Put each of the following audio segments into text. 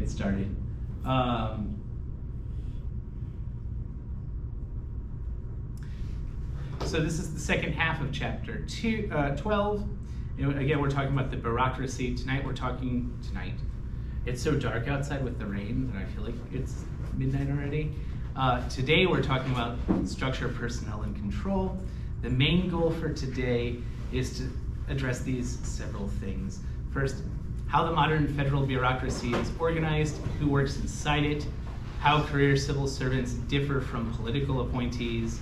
get started. So this is the second half of chapter 12. Again, we're talking about the bureaucracy. Tonight, it's so dark outside with the rain that I feel like it's midnight already. Today, we're talking about structure, personnel, and control. The main goal for today is to address these several things. First, how the modern federal bureaucracy is organized, who works inside it, how career civil servants differ from political appointees,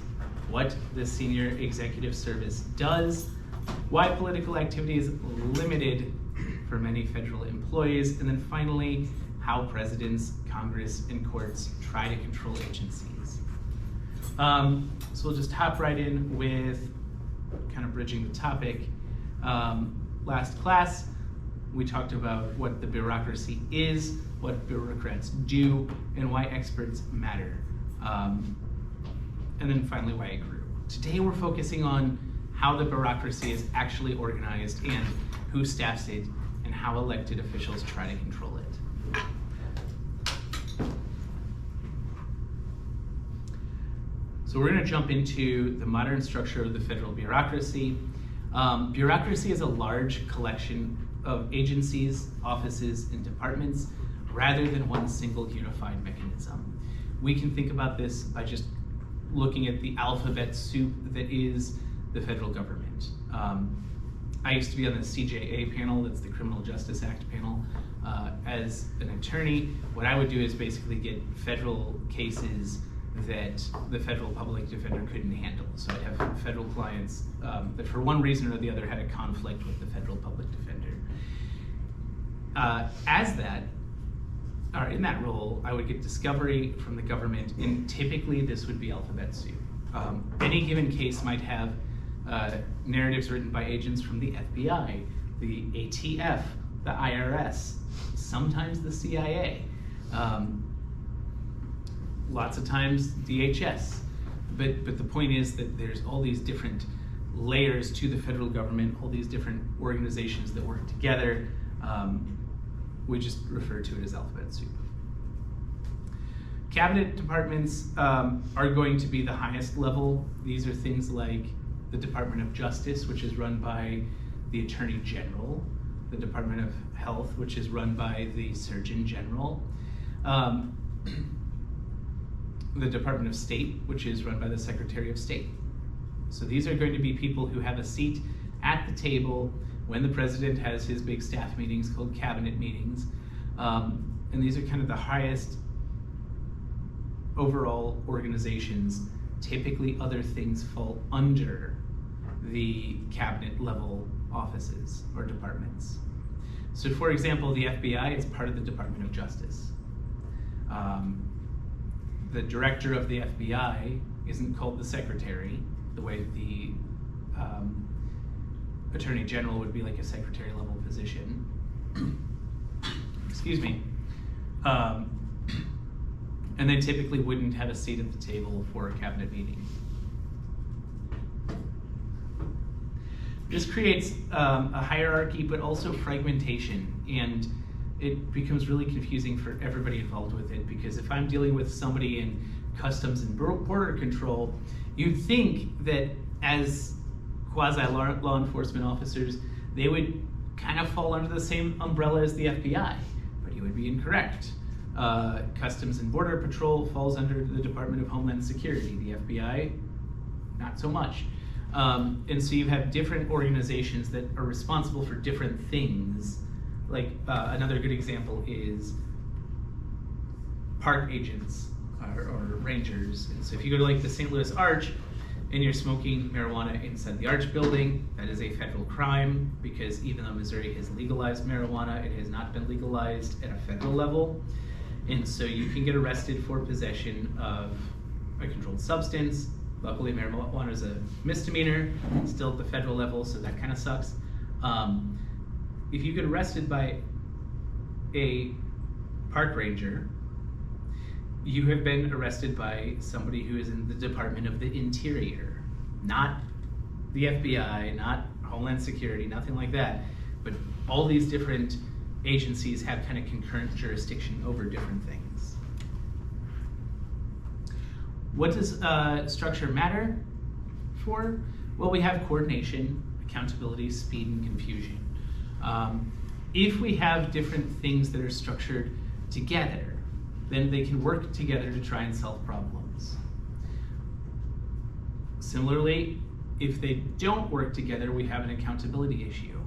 what the senior executive service does, why political activity is limited for many federal employees, and then finally, how presidents, Congress, and courts try to control agencies. So we'll just hop right in with kind of bridging the topic. Last class, we talked about what the bureaucracy is, what bureaucrats do, and why experts matter. And then finally, why it grew. Today, we're focusing on how the bureaucracy is actually organized and who staffs it, and how elected officials try to control it. So we're going to jump into the modern structure of the federal bureaucracy. Bureaucracy is a large collection of agencies, offices, and departments, rather than one single unified mechanism. We can think about this by just looking at the alphabet soup that is the federal government. I used to be on the CJA panel, that's the Criminal Justice Act panel. As an attorney, what I would do is basically get federal cases that the federal public defender couldn't handle. So I'd have federal clients that for one reason or the other had a conflict with the federal public defender. In that role, I would get discovery from the government, and typically this would be alphabet soup. Any given case might have narratives written by agents from the FBI, the ATF, the IRS, sometimes the CIA, lots of times DHS. But the point is that there's all these different layers to the federal government, all these different organizations that work together. We just refer to it as alphabet soup. Cabinet departments are going to be the highest level. These are things like the Department of Justice, which is run by the Attorney General, the Department of Health, which is run by the Surgeon General, the Department of State, which is run by the Secretary of State. So these are going to be people who have a seat at the table when the president has his big staff meetings called cabinet meetings. And these are kind of the highest overall organizations. Typically other things fall under the cabinet level offices or departments. So for example, the FBI is part of the Department of Justice. The director of the FBI isn't called the secretary, the way the Attorney General would be like a secretary level position. Excuse me. And they typically wouldn't have a seat at the table for a cabinet meeting. This creates a hierarchy, but also fragmentation, and it becomes really confusing for everybody involved with it, because if I'm dealing with somebody in customs and border control, you'd think that as quasi-law enforcement officers, they would kind of fall under the same umbrella as the FBI, but you would be incorrect. Customs and Border Patrol falls under the Department of Homeland Security. The FBI, not so much. And so you have different organizations that are responsible for different things. Like another good example is park agents or rangers. And so if you go to like the St. Louis Arch and you're smoking marijuana inside the Arch building, that is a federal crime, because even though Missouri has legalized marijuana, it has not been legalized at a federal level. And so you can get arrested for possession of a controlled substance. Luckily, marijuana is a misdemeanor, still at the federal level, so that kind of sucks. If you get arrested by a park ranger, you have been arrested by somebody who is in the Department of the Interior, not the FBI, not Homeland Security, nothing like that, but all these different agencies have kind of concurrent jurisdiction over different things. What does structure matter for? Well, we have coordination, accountability, speed, and confusion. If we have different things that are structured together, then they can work together to try and solve problems. Similarly, if they don't work together, we have an accountability issue.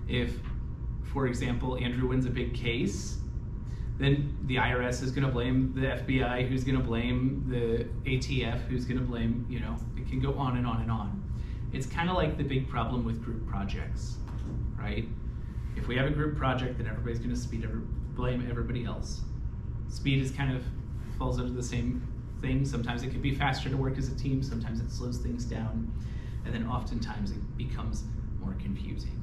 If, for example, Andrew wins a big case, then the IRS is going to blame the FBI, who's going to blame the ATF, who's going to blame, it can go on and on and on. It's kind of like the big problem with group projects, right? If we have a group project, then everybody's going to blame everybody else. Speed is kind of falls under the same thing. Sometimes it can be faster to work as a team, sometimes it slows things down, and then oftentimes it becomes more confusing.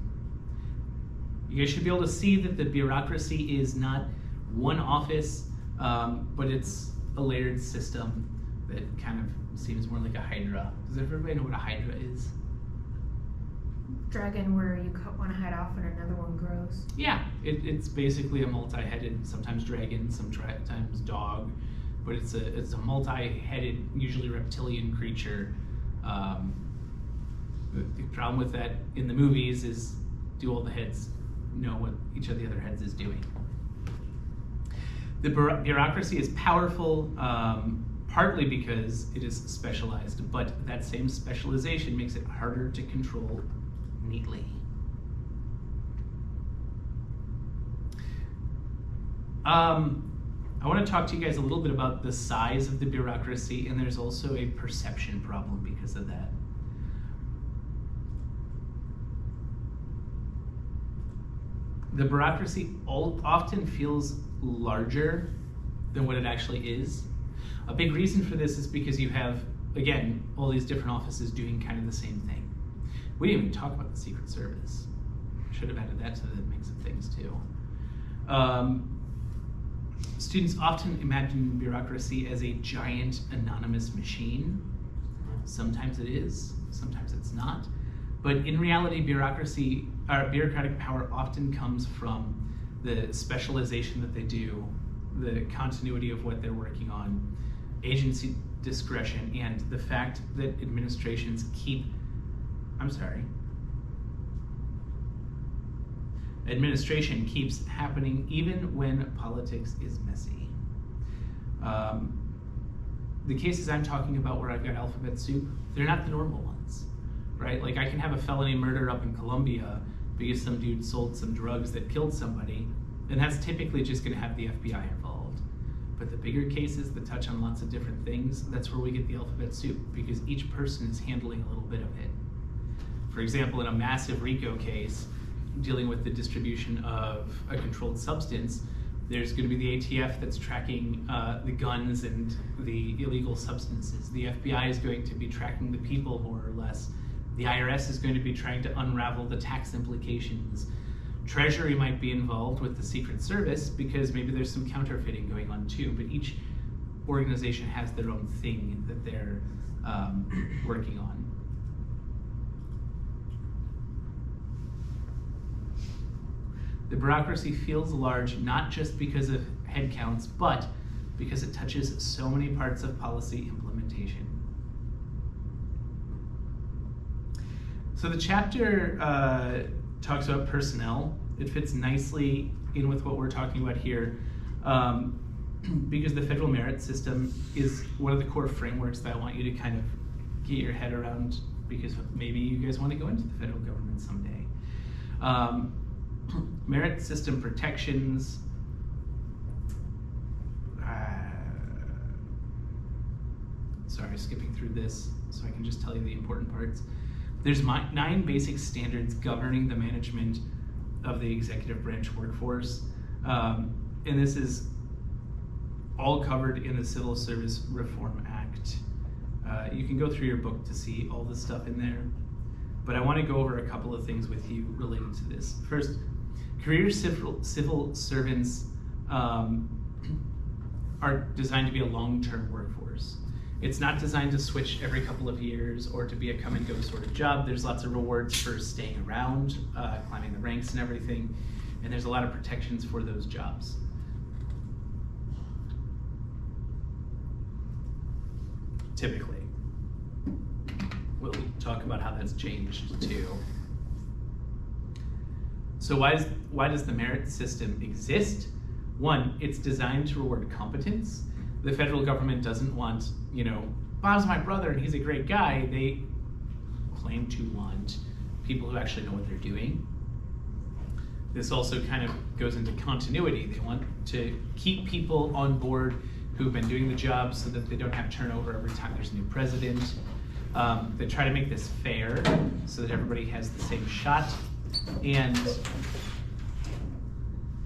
You guys should be able to see that the bureaucracy is not one office, but it's a layered system that kind of seems more like a hydra. Does everybody know what a hydra is? Dragon, where you cut one head off and another one grows. Yeah, it's basically a multi-headed, sometimes dragon, sometimes dog, but it's a multi-headed, usually reptilian creature. The problem with that in the movies is, do all the heads know what each of the other heads is doing? The bureaucracy is powerful, partly because it is specialized, but that same specialization makes it harder to control neatly. I want to talk to you guys a little bit about the size of the bureaucracy, and there's also a perception problem because of that. The bureaucracy often feels larger than what it actually is. A big reason for this is because you have, again, all these different offices doing kind of the same thing. We didn't even talk about the Secret Service. Should have added that to the mix of things too. Students often imagine bureaucracy as a giant anonymous machine. Sometimes it is, sometimes it's not. But in reality, bureaucratic power often comes from the specialization that they do, the continuity of what they're working on, agency discretion, and the fact that administrations administration keeps happening even when politics is messy. The cases I'm talking about where I've got alphabet soup, they're not the normal ones, right? Like, I can have a felony murder up in Colombia because some dude sold some drugs that killed somebody, and that's typically just gonna have the FBI involved. But the bigger cases that touch on lots of different things, that's where we get the alphabet soup, because each person is handling a little bit of it. For example, in a massive RICO case, dealing with the distribution of a controlled substance, there's going to be the ATF that's tracking the guns and the illegal substances. The FBI is going to be tracking the people, more or less. The IRS is going to be trying to unravel the tax implications. Treasury might be involved with the Secret Service because maybe there's some counterfeiting going on too, but each organization has their own thing that they're working on. The bureaucracy feels large not just because of headcounts, but because it touches so many parts of policy implementation. So the chapter talks about personnel. It fits nicely in with what we're talking about here, because the federal merit system is one of the core frameworks that I want you to kind of get your head around, because maybe you guys want to go into the federal government someday. Merit system protections. Sorry, skipping through this so I can just tell you the important parts. There's 9 basic standards governing the management of the executive branch workforce. And this is all covered in the Civil Service Reform Act. You can go through your book to see all the stuff in there, but I want to go over a couple of things with you related to this. First, career civil servants are designed to be a long-term workforce. It's not designed to switch every couple of years or to be a come-and-go sort of job. There's lots of rewards for staying around, climbing the ranks and everything. and there's a lot of protections for those jobs. Typically. We'll talk about how that's changed too. So why does the merit system exist? One, it's designed to reward competence. The federal government doesn't want, Bob's my brother and he's a great guy. They claim to want people who actually know what they're doing. This also kind of goes into continuity. They want to keep people on board who've been doing the job so that they don't have turnover every time there's a new president. They try to make this fair so that everybody has the same shot. And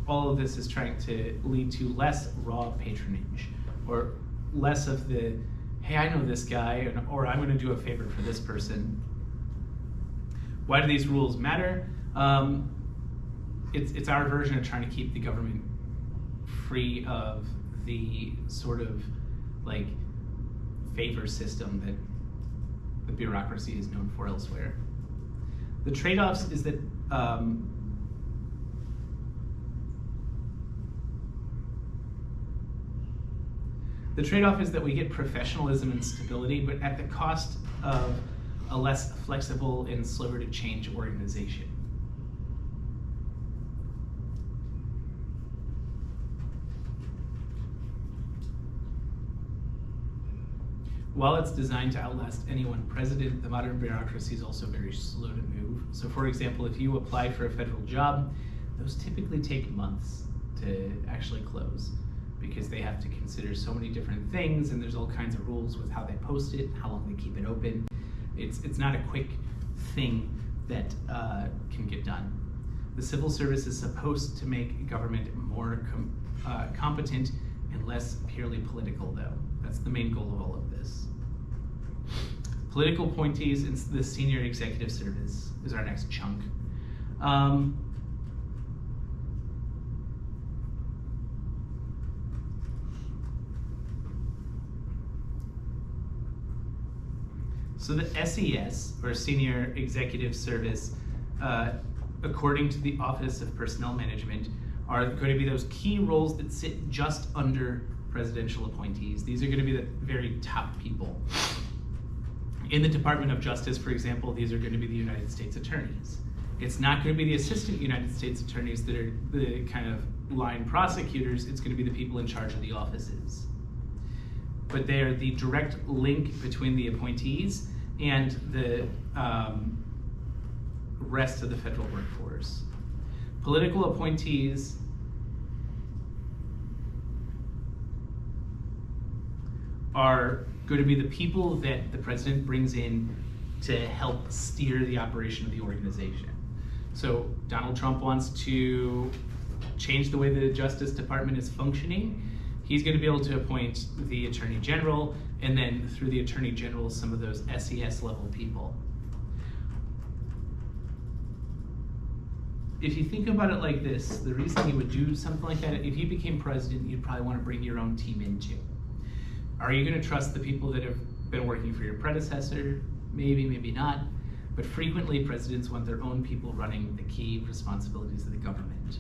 all of this is trying to lead to less raw patronage, or less of the, hey, I know this guy, or I'm going to do a favor for this person. Why do these rules matter? It's our version of trying to keep the government free of the sort of like favor system that the bureaucracy is known for elsewhere. The trade-offs is that the trade-off is that we get professionalism and stability, but at the cost of a less flexible and slower to change organization. While it's designed to outlast any one president, the modern bureaucracy is also very slow to move. So for example, if you apply for a federal job, those typically take months to actually close because they have to consider so many different things, and there's all kinds of rules with how they post it, how long they keep it open. It's not a quick thing that can get done. The civil service is supposed to make government more competent and less purely political, though. That's the main goal of all of this. Political appointees in the senior executive service is our next chunk. So the SES, or Senior Executive Service, according to the Office of Personnel Management, are going to be those key roles that sit just under presidential appointees. These are going to be the very top people. In the Department of Justice, for example, these are going to be the United States attorneys. It's not going to be the assistant United States attorneys that are the kind of line prosecutors. It's going to be the people in charge of the offices. But they are the direct link between the appointees and the rest of the federal workforce. Political appointees are going to be the people that the president brings in to help steer the operation of the organization. So Donald Trump wants to change the way the Justice Department is functioning. He's going to be able to appoint the Attorney General, and then through the Attorney General, some of those SES level people. If you think about it like this, the reason you would do something like that, if you became president, you'd probably want to bring your own team in too. Are you going to trust the people that have been working for your predecessor? Maybe, maybe not. But frequently, presidents want their own people running the key responsibilities of the government.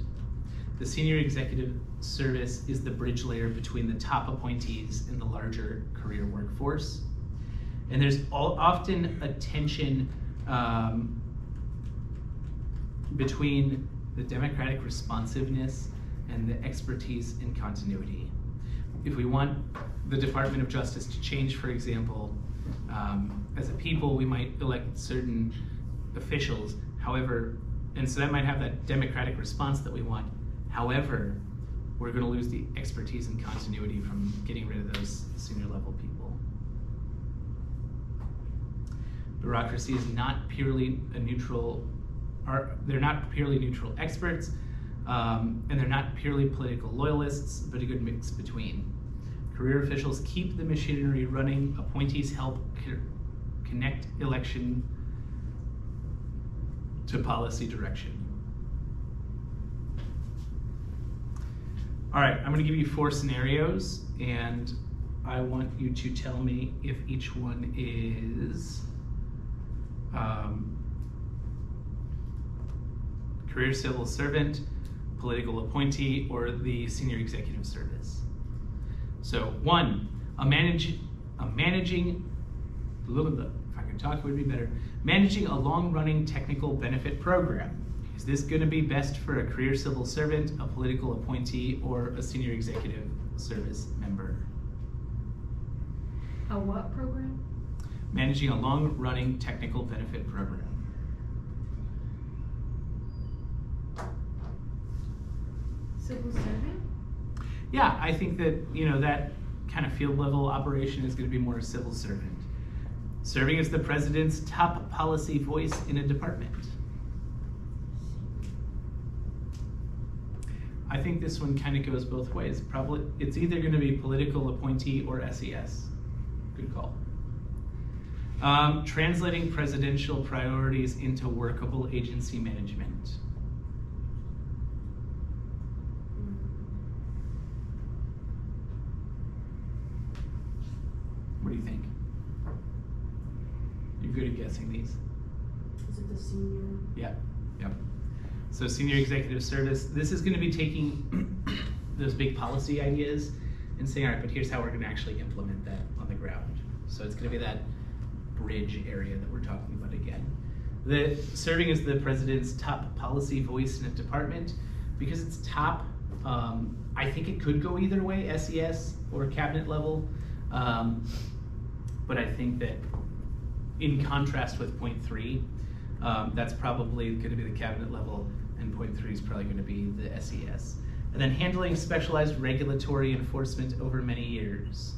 The Senior Executive Service is the bridge layer between the top appointees and the larger career workforce. And there's often a tension between the democratic responsiveness and the expertise and continuity. If we want the Department of Justice to change, for example, as a people, we might elect certain officials. However, and so that might have that democratic response that we want. However, we're going to lose the expertise and continuity from getting rid of those senior level people. Bureaucracy is not purely a neutral, they're not purely neutral experts, and they're not purely political loyalists, but a good mix between. Career officials keep the machinery running. Appointees help connect election to policy direction. All right, I'm gonna give you 4 scenarios, and I want you to tell me if each one is career civil servant, political appointee, or the senior executive service. So 1, managing, if I could talk it would be better, managing a long-running technical benefit program. Is this going to be best for a career civil servant, a political appointee, or a senior executive service member? A what program? Managing a long-running technical benefit program. Civil servant? Yeah, I think that, that kind of field level operation is going to be more a civil servant. Serving as the president's top policy voice in a department. I think this one kind of goes both ways. Probably, it's either going to be political appointee or SES. Good call. Translating presidential priorities into workable agency management. What do you think? You're good at guessing these. Is it the senior? Yeah, yep. So senior executive service, this is going to be taking those big policy ideas and saying, all right, but here's how we're going to actually implement that on the ground. So it's going to be that bridge area that we're talking about again. The serving as the president's top policy voice in a department, because it's top, I think it could go either way, SES or cabinet level. But I think that in contrast with point 3, that's probably going to be the cabinet level, and point 3 is probably going to be the SES. And then handling specialized regulatory enforcement over many years.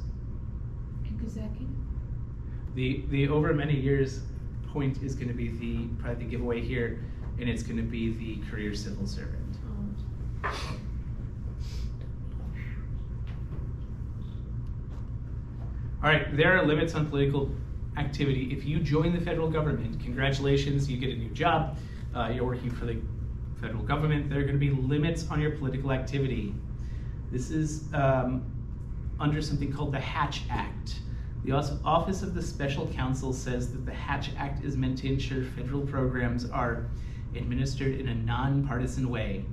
Executive? The over many years point is going to be probably the giveaway here, and it's going to be the career civil servant. All right, there are limits on political activity. If you join the federal government, congratulations, you get a new job. You're working for the federal government. There are going to be limits on your political activity. This is under something called the Hatch Act. The Office of the Special Counsel says that the Hatch Act is meant to ensure federal programs are administered in a nonpartisan way.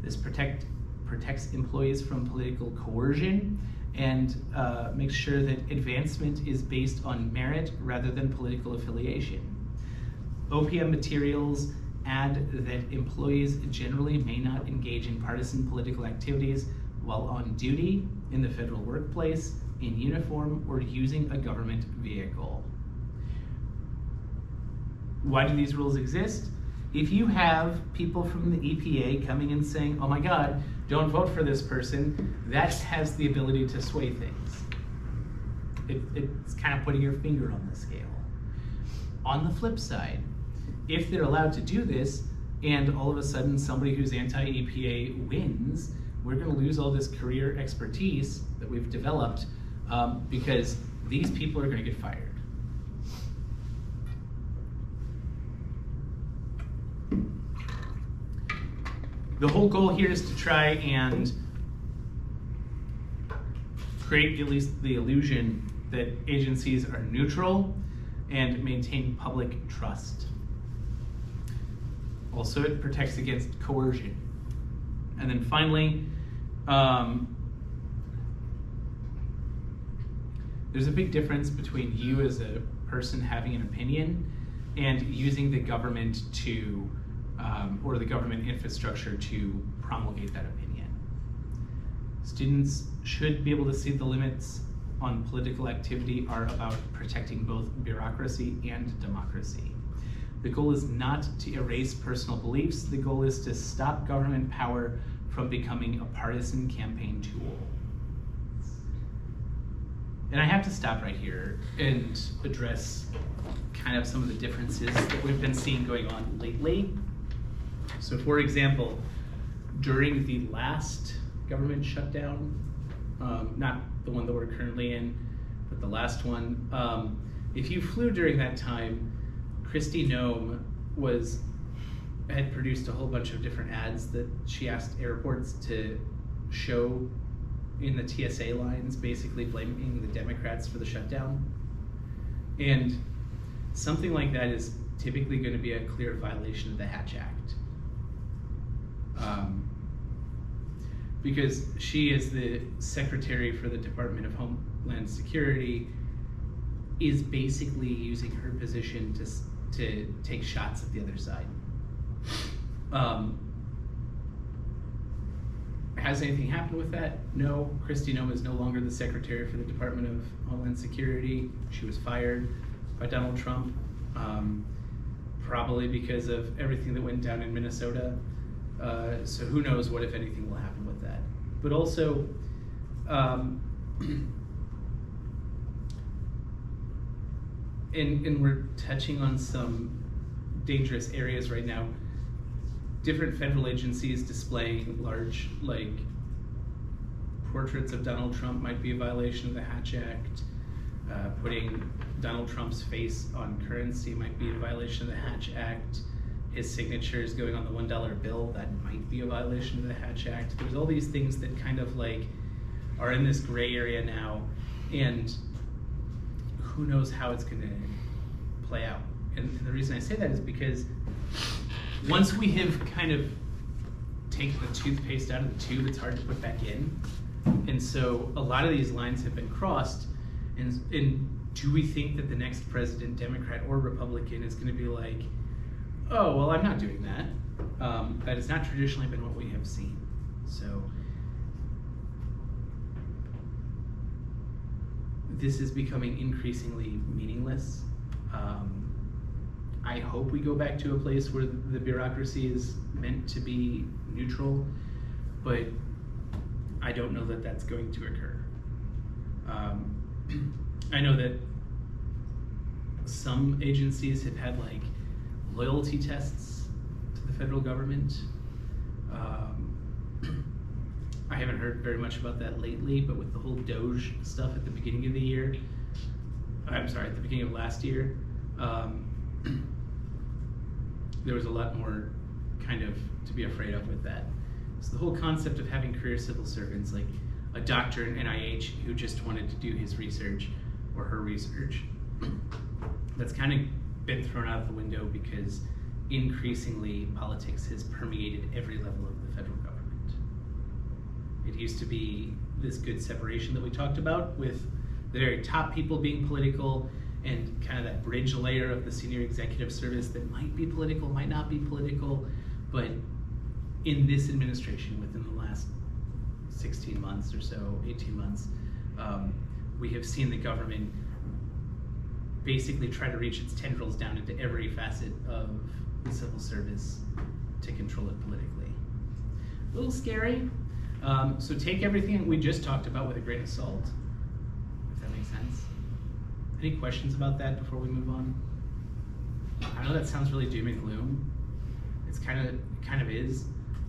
This protects employees from political coercion and makes sure that advancement is based on merit rather than political affiliation. OPM materials add that employees generally may not engage in partisan political activities while on duty, in the federal workplace, in uniform, or using a government vehicle. Why do these rules exist? If you have people from the EPA coming and saying, oh my God, don't vote for this person, that has the ability to sway things. It's kind of putting your finger on the scale. On the flip side, if they're allowed to do this, and all of a sudden somebody who's anti-EPA wins, we're going to lose all this career expertise that we've developed because these people are going to get fired. The whole goal here is to try and create at least the illusion that agencies are neutral and maintain public trust. Also, it protects against coercion. And then finally, there's a big difference between you as a person having an opinion and using the government to, or the government infrastructure to promulgate that opinion. Students should be able to see the limits on political activity are about protecting both bureaucracy and democracy. The goal is not to erase personal beliefs. The goal is to stop government power from becoming a partisan campaign tool. And I have to stop right here and address kind of some of the differences that we've been seeing going on lately. So for example, during the last government shutdown, not the one that we're currently in, but the last one, if you flew during that time, Kristi Noem had produced a whole bunch of different ads that she asked airports to show in the TSA lines, basically blaming the Democrats for the shutdown. And something like that is typically going to be a clear violation of the Hatch Act. because she is the secretary for the Department of Homeland Security, is basically using her position to take shots at the other side. Has anything happened with that? No. Kristi Noem is no longer the secretary for the Department of Homeland Security. She was fired by Donald Trump, probably because of everything that went down in Minnesota. So who knows what, if anything, will happen with that. But also, and we're touching on some dangerous areas right now. Different federal agencies displaying large, portraits of Donald Trump might be a violation of the Hatch Act. Putting Donald Trump's face on currency might be a violation of the Hatch Act. His signature is going on the $1 bill, that might be a violation of the Hatch Act. There's all these things that kind of are in this gray area now, and who knows how it's gonna play out. And the reason I say that is because once we have kind of taken the toothpaste out of the tube, it's hard to put back in. And so a lot of these lines have been crossed. And do we think that the next president, Democrat or Republican, is gonna be like, oh, well, I'm not doing that. That has not traditionally been what we have seen. So this is becoming increasingly meaningless. I hope we go back to a place where the bureaucracy is meant to be neutral, but I don't know that that's going to occur. I know that some agencies have had loyalty tests to the federal government. I haven't heard very much about that lately, but with the whole Doge stuff at the beginning of the year, at the beginning of last year, there was a lot more kind of to be afraid of with that. So the whole concept of having career civil servants, like a doctor in NIH who just wanted to do his research or her research, that's kind of been thrown out the window because increasingly politics has permeated every level of the federal government. It used to be this good separation that we talked about, with the very top people being political and kind of that bridge layer of the senior executive service that might be political, might not be political, but in this administration, within the last 16 months or so, 18 months, we have seen the government basically try to reach its tendrils down into every facet of the civil service to control it politically. A little scary. So take everything we just talked about with a grain of salt, if that makes sense. Any questions about that before we move on? I know that sounds really doom and gloom. It's kind of is.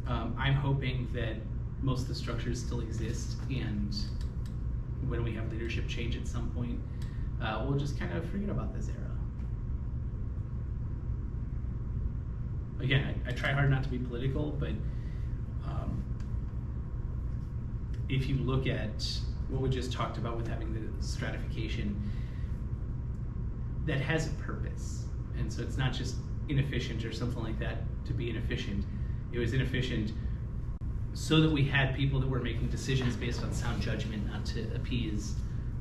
I'm hoping that most of the structures still exist, and when we have leadership change at some point, we'll just kind of forget about this era. Again, I try hard not to be political, but if you look at what we just talked about with having the stratification, that has a purpose. And so it's not just inefficient or something like that to be inefficient. It was inefficient so that we had people that were making decisions based on sound judgment, not to appease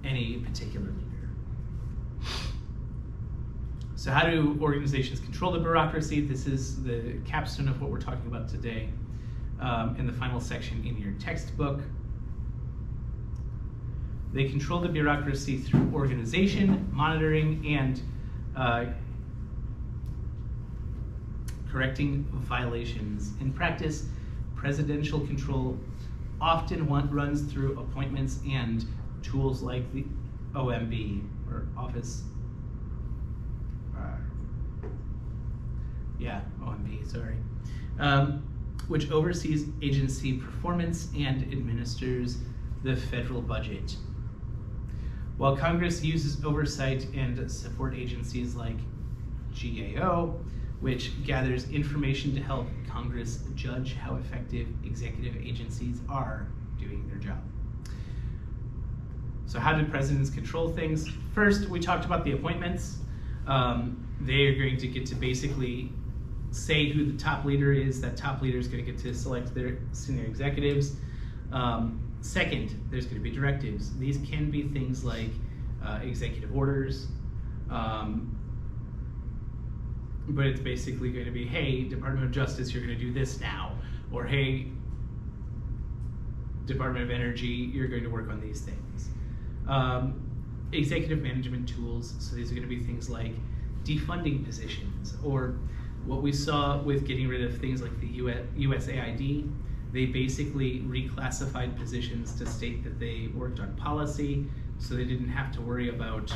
any particular leader. So how do organizations control the bureaucracy? This is the capstone of what we're talking about today in the final section in your textbook. They control the bureaucracy through organization, monitoring, and correcting violations. In practice, presidential control often runs through appointments and tools like the OMB, or Office. OMB, sorry. Which oversees agency performance and administers the federal budget. While Congress uses oversight and support agencies like GAO, which gathers information to help Congress judge how effective executive agencies are doing their job. So how do presidents control things? First, we talked about the appointments. They are going to get to basically say who the top leader is. That top leader is going to get to select their senior executives. Second, there's going to be directives. These can be things like executive orders, but it's basically going to be, hey, Department of Justice, you're going to do this now, or hey, Department of Energy, you're going to work on these things. Executive management tools, so these are going to be things like defunding positions, or what we saw with getting rid of things like the USAID. They basically reclassified positions to state that they worked on policy, so they didn't have to worry about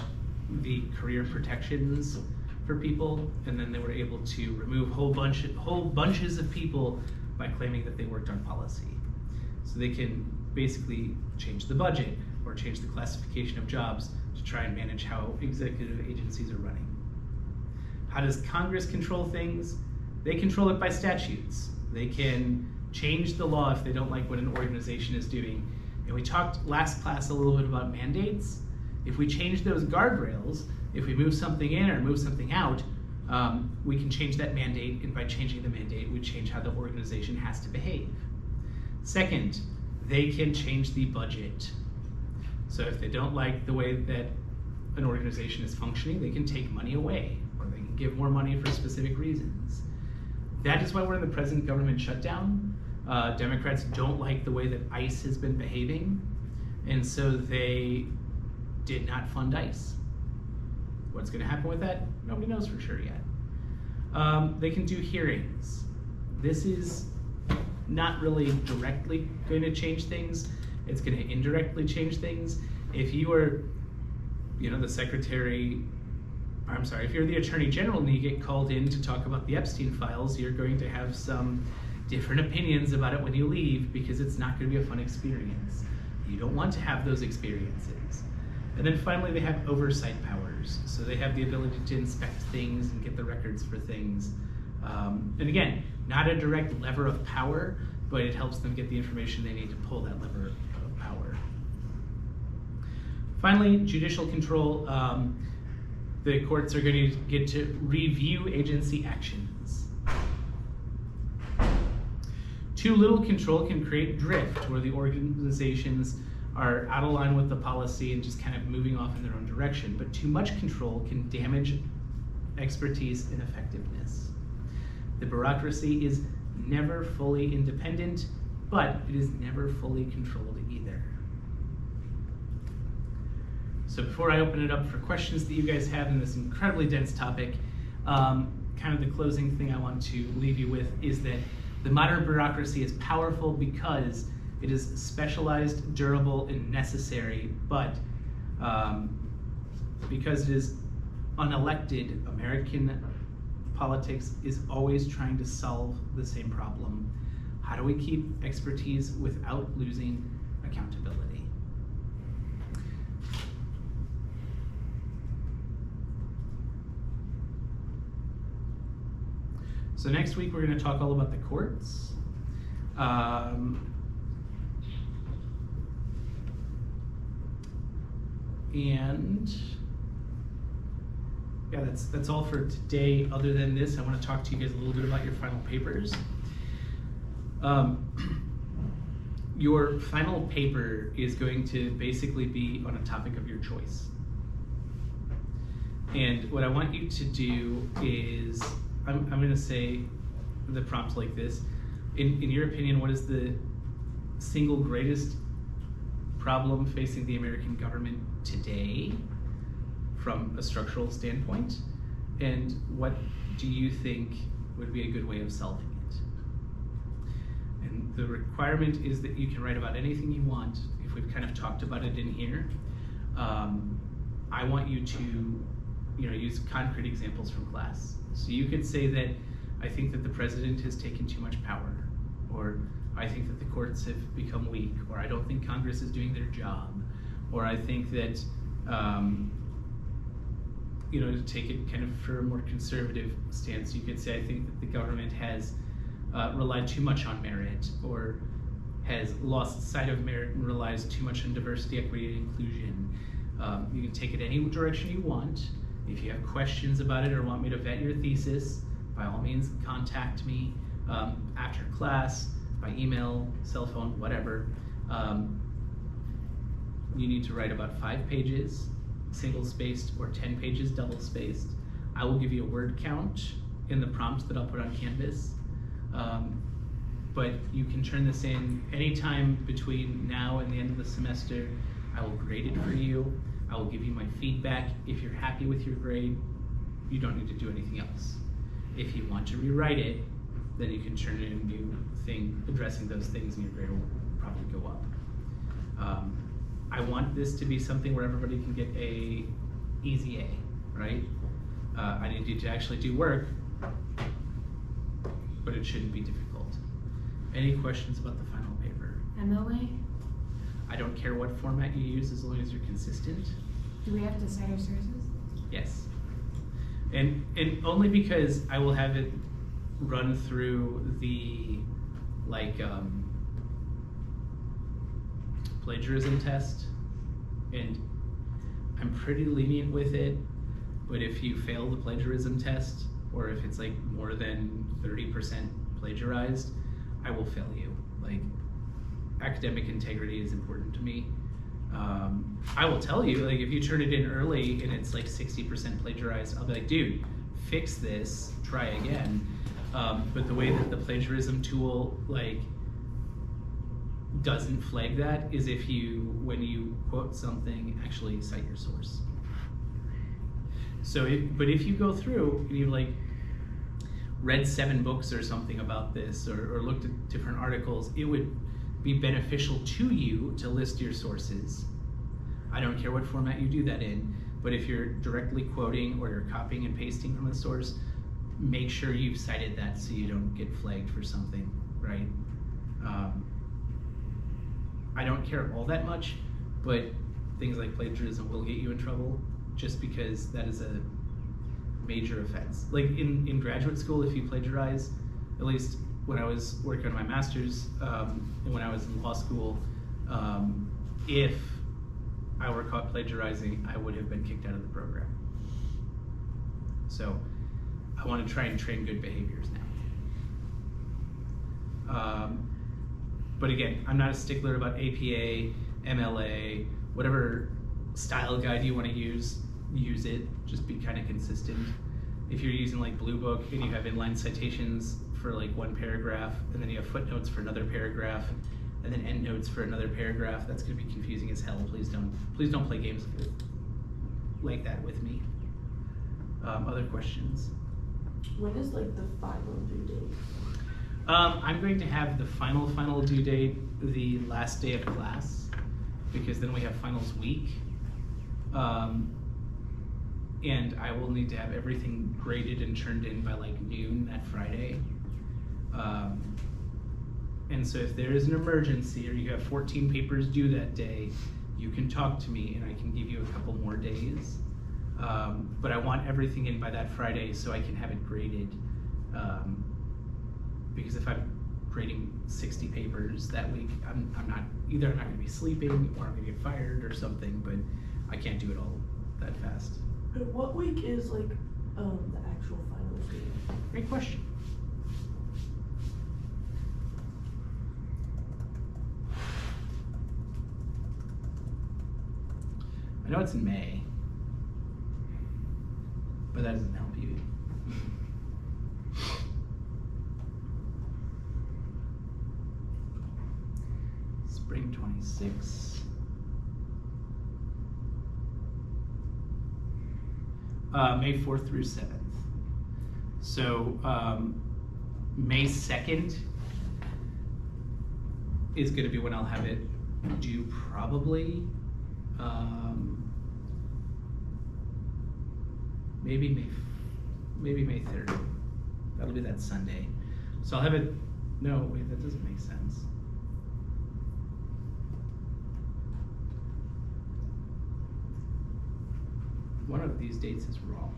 the career protections for people, and then they were able to remove whole bunches of people by claiming that they worked on policy. So they can basically change the budget or change the classification of jobs to try and manage how executive agencies are running. How does Congress control things? They control it by statutes. They can change the law if they don't like what an organization is doing. And we talked last class a little bit about mandates. If we change those guardrails, if we move something in or move something out, we can change that mandate, and by changing the mandate, we change how the organization has to behave. Second, they can change the budget. So if they don't like the way that an organization is functioning, they can take money away, or they can give more money for specific reasons. That is why we're in the present government shutdown. Democrats don't like the way that ICE has been behaving, and so they did not fund ICE. What's going to happen with that? Nobody knows for sure yet. They can do hearings. This is not really directly going to change things. It's going to indirectly change things. If you are, the secretary, I'm sorry, if you're the attorney general and you get called in to talk about the Epstein files, you're going to have some different opinions about it when you leave, because it's not going to be a fun experience. You don't want to have those experiences. And then finally, they have oversight powers. So they have the ability to inspect things and get the records for things. And again, not a direct lever of power, but it helps them get the information they need to pull that lever of power. Finally, judicial control. The courts are going to get to review agency actions. Too little control can create drift, where the organizations are out of line with the policy and just kind of moving off in their own direction. But too much control can damage expertise and effectiveness. The bureaucracy is never fully independent, but it is never fully controlled either. So before I open it up for questions that you guys have in this incredibly dense topic, kind of the closing thing I want to leave you with is that the modern bureaucracy is powerful because it is specialized, durable, and necessary, but because it is unelected, American politics is always trying to solve the same problem. How do we keep expertise without losing accountability? So next week, we're going to talk all about the courts. And yeah, that's all for today. Other than this, I want to talk to you guys a little bit about your final papers. Your final paper is going to basically be on a topic of your choice. And what I want you to do is, I'm going to say the prompt like this. In your opinion, what is the single greatest problem facing the American government today from a structural standpoint? And what do you think would be a good way of solving it? And the requirement is that you can write about anything you want. If we've kind of talked about it in here, I want you to use concrete examples from class. So you could say that I think that the president has taken too much power, or I think that the courts have become weak, or I don't think Congress is doing their job, or I think that, to take it kind of for a more conservative stance, you could say I think that the government has relied too much on merit, or has lost sight of merit and relies too much on diversity, equity, and inclusion. You can take it any direction you want. If you have questions about it or want me to vet your thesis, by all means, contact me after class, by email, cell phone, whatever. You need to write about 5 pages, single-spaced, or 10 pages double-spaced. I will give you a word count in the prompt that I'll put on Canvas. But you can turn this in anytime between now and the end of the semester. I will grade it for you. I will give you my feedback. If you're happy with your grade, you don't need to do anything else. If you want to rewrite it, then you can turn it in a new thing addressing those things, and your grade will probably go up. I want this to be something where everybody can get a easy A, right? I need you to actually do work, but it shouldn't be difficult. Any questions about the final paper? MOA? I don't care what format you use as long as you're consistent. Do we have to cite our sources? Yes. And only because I will have it run through the plagiarism test, and I'm pretty lenient with it, but if you fail the plagiarism test, or if it's like more than 30% plagiarized, I will fail you. Like, academic integrity is important to me. I will tell you, like, if you turn it in early and it's like 60% plagiarized, I'll be like, dude, fix this, try again. But the way that the plagiarism tool doesn't flag that is if you, when you quote something, actually cite your source. So, but if you go through and you've read 7 books or something about this, or looked at different articles, it would be beneficial to you to list your sources. I don't care what format you do that in, but if you're directly quoting or you're copying and pasting from the source, make sure you've cited that so you don't get flagged for something, right? I don't care all that much, but things like plagiarism will get you in trouble just because that is a major offense. Like in graduate school, if you plagiarize, at least when I was working on my master's and when I was in law school, if I were caught plagiarizing, I would have been kicked out of the program. So I want to try and train good behaviors now. But again, I'm not a stickler about APA, MLA, whatever style guide you want to use it. Just be kind of consistent. If you're using Blue Book and you have inline citations for 1 paragraph, and then you have footnotes for another paragraph, and then endnotes for another paragraph, that's going to be confusing as hell. Please don't play games like that with me. Other questions? When is the final due date? I'm going to have the final due date the last day of class, because then we have finals week. And I will need to have everything graded and turned in by noon that Friday. And so if there is an emergency or you have 14 papers due that day, you can talk to me and I can give you a couple more days. But I want everything in by that Friday so I can have it graded. Because if I'm grading 60 papers that week, I'm not going to be sleeping or I'm going to get fired or something, but I can't do it all that fast. What week is the actual finals date? Great question. I know it's in May, but that doesn't help you. Spring 26. May 4th through 7th. So May 2nd is going to be when I'll have it due, probably. Maybe May 3rd. That'll be that Sunday. So I'll have it. No, wait, that doesn't make sense. One of these dates is wrong.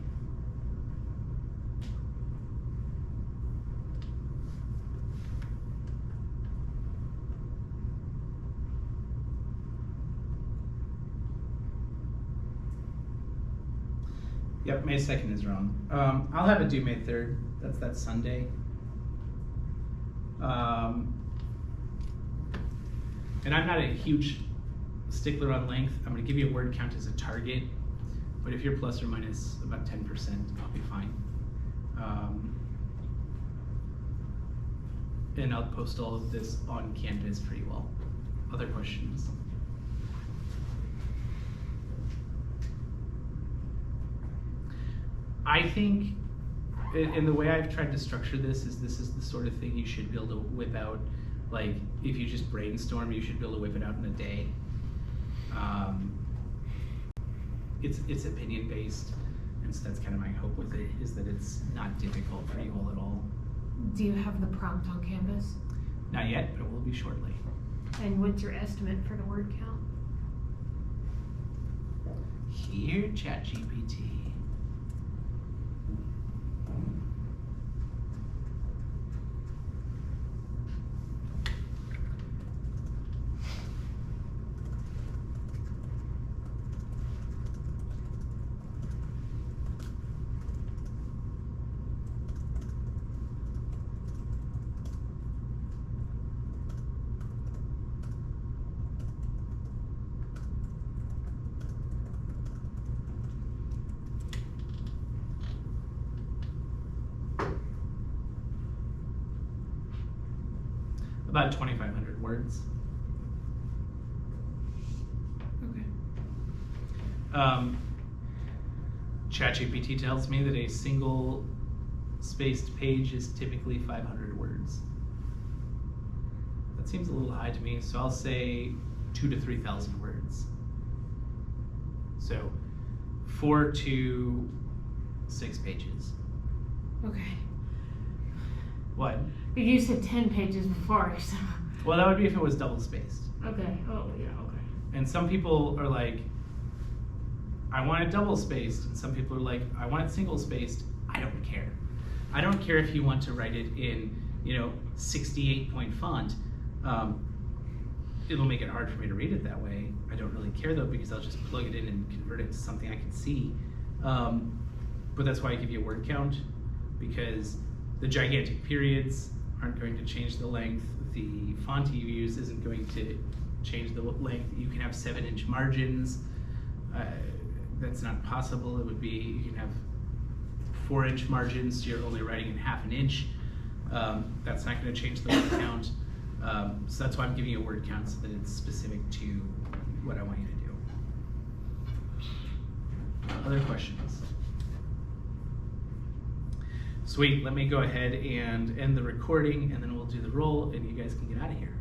Yep, May 2nd is wrong. I'll have it due May 3rd. That's that Sunday. And I'm not a huge stickler on length. I'm gonna give you a word count as a target, but if you're plus or minus about 10%, I'll be fine. And I'll post all of this on Canvas for you all. Other questions? I think, in the way I've tried to structure this is the sort of thing you should be able to whip out. Like, if you just brainstorm, you should be able to whip it out in a day. It's opinion based, and so that's kind of my hope with it, is that it's not difficult for you all at all. Do you have the prompt on Canvas? Not yet, but it will be shortly. And what's your estimate for the word count? Here, ChatGPT. About 2,500 words. Okay. ChatGPT tells me that a single spaced page is typically 500 words. That seems a little high to me, so I'll say 2,000 to 3,000 words. So 4 to 6 pages. Okay. What? You said 10 pages before, so. Well, that would be if it was double spaced. Okay. Oh, yeah, okay. And some people are like, I want it double spaced, and some people are like, I want it single spaced. I don't care. I don't care if you want to write it in, 68-point font. It'll make it hard for me to read it that way. I don't really care though, because I'll just plug it in and convert it to something I can see. But that's why I give you a word count, because the gigantic periods aren't going to change the length. The font you use isn't going to change the length. You can have 7-inch margins. That's not possible. It would be, you can have 4-inch margins, so you're only writing in 1/2 inch. That's not going to change the word count. So that's why I'm giving you a word count, so that it's specific to what I want you to do. Other questions? Sweet, let me go ahead and end the recording, and then we'll do the roll, and you guys can get out of here.